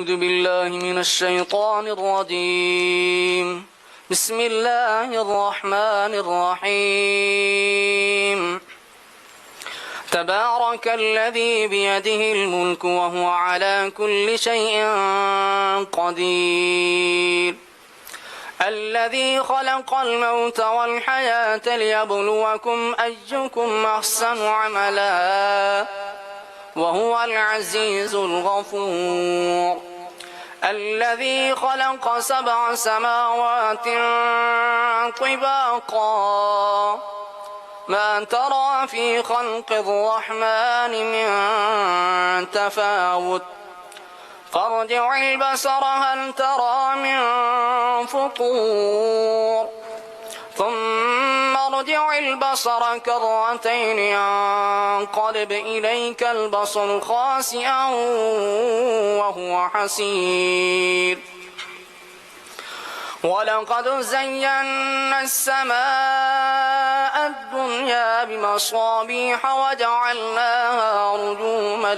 أعوذ بالله من الشيطان الرجيم. بسم الله الرحمن الرحيم. تبارك الذي بيده الملك وهو على كل شيء قدير. الذي خلق الموت والحياة ليبلوكم أيكم أحسن عملا وهو العزيز الغفور. الذي خلق 7 سماوات طباقا ما ترى في خلق الرحمن من تفاوت فارجع البصر هل ترى من فطور ثم ارجع البصر كرتين ينقلب إليك البصر خاسئا وهو حسير. ولقد زينا السماء الدنيا بمصابيح وجعلناها رجوما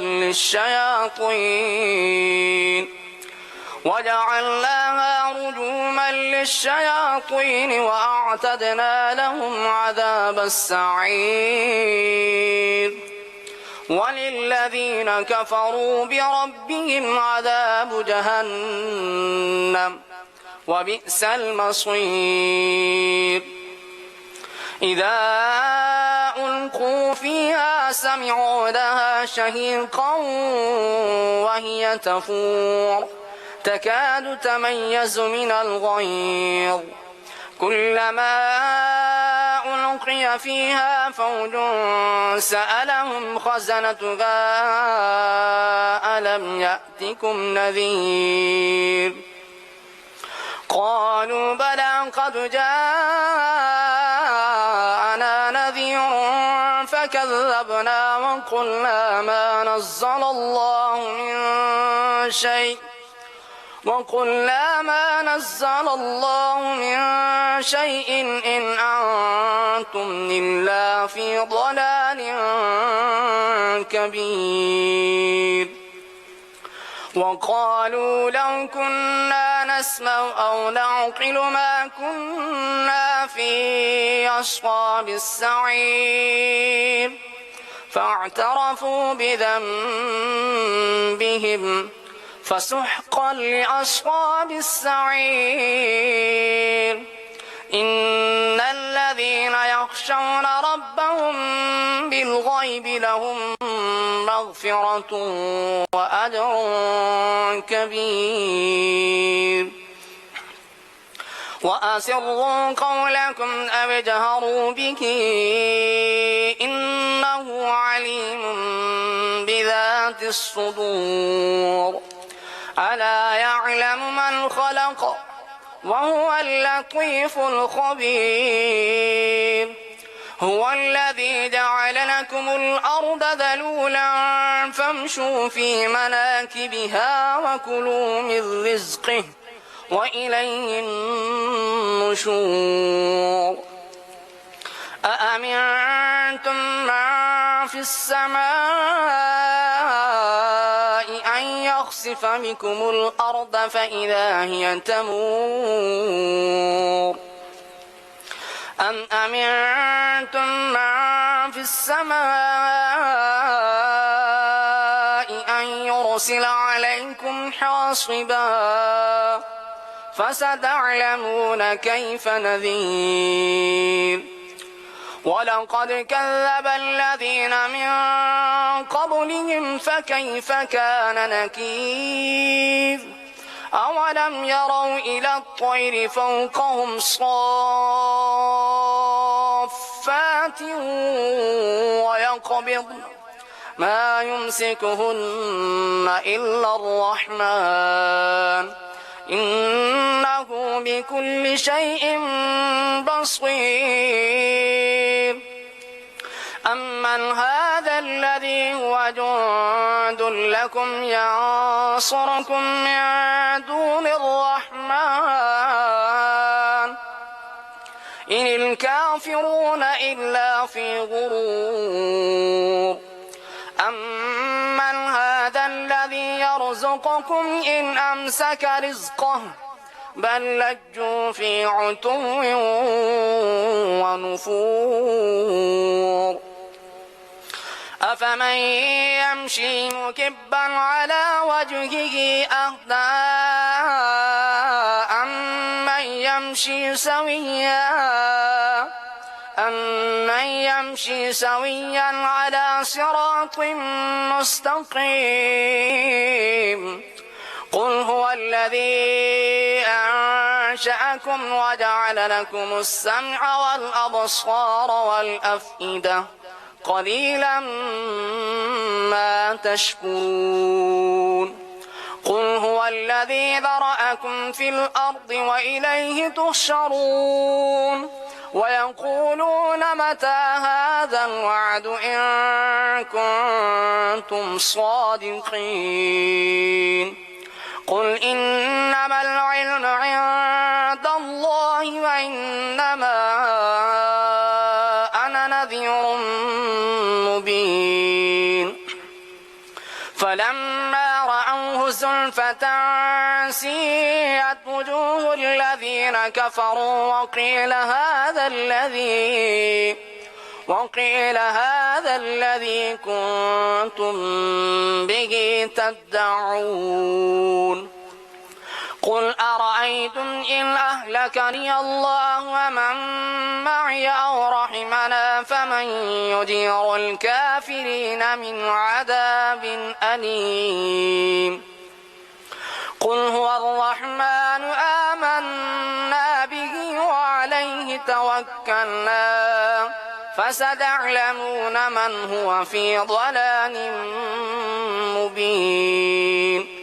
للشياطين وأعتدنا لهم عذاب السعير. وللذين كفروا بربهم عذاب جهنم وبئس المصير. إذا ألقوا فيها سمعوا لها شهيقا وهي تفور تكاد تميز من الغيظ كلما ألقي فيها فوج سألهم خزنتها ألم يأتكم نذير قالوا بلى قد جاءنا نذير فكذبنا وقلنا ما نزل الله من شيء إن أنتم إلا في ضلال كبير. وقالوا لو كنا نسمع أو نعقل ما كنا في أصحاب السعير فاعترفوا بذنبهم فسحقا لأصحاب السعير. إن الذين يخشون ربهم بالغيب لهم مغفرة وأجر كبير. وأسروا قولكم أو اجهروا به إنه عليم بذات الصدور. ألا يعلم من خلق وهو اللطيف الخبير. هو الذي جعل لكم الأرض ذلولا فامشوا في مناكبها وكلوا من رزقه وإليه النشور. أأمنتم من في السماء أن يخسف بكم الأرض فإذا هي تمور أم أمنتم من في السماء أن يرسل عليكم حاصبا فستعلمون كيف نذير. ولقد كذب الذين من قبلهم فكيف كان نكير. أولم يروا إلى الطير فوقهم صافات ويقبضن ما يمسكهن إلا الرحمن إنه بكل شيء بصير. أمن هذا الذي هو جند لكم ينصركم من دون الرحمن إن الكافرون إلا في غرور. أمن هذا الذي يرسل يرزقكم إن أمسك رزقه بل لجوا في عتو ونفور أفمن يمشي مكبا على وجهه أهدى أمن يمشي سويا على صراط مستقيم قل هو الذي أنشأكم وجعل لكم السمع والأبصار والأفئدة قليلا ما تشكرون قل هو الذي ذرأكم في الأرض وإليه تحشرون ويقولون متى هذا الوعد إن كنتم صادقين قل إنما العلم عند الله وإنما أنا نذير مبين فلما رأوه زلفة سيئت وجوه الذين كفروا وقيل هذا الذي كنتم به تدعون قل أرأيتم إن أهلكني الله ومن معي أو رحمنا فمن يجير الكافرين من عذاب أليم قل هو الرحمن آمنا به وعليه توكلنا فستعلمون من هو في ضلال مبين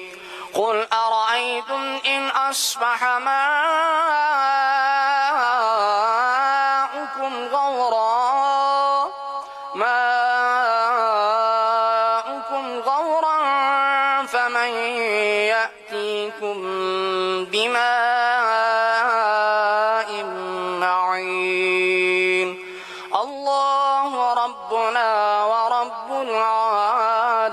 قل أرأيتم إن أصبح ماؤكم غورا فمن يأتيكم بماء معين الله ربنا ورب العالمين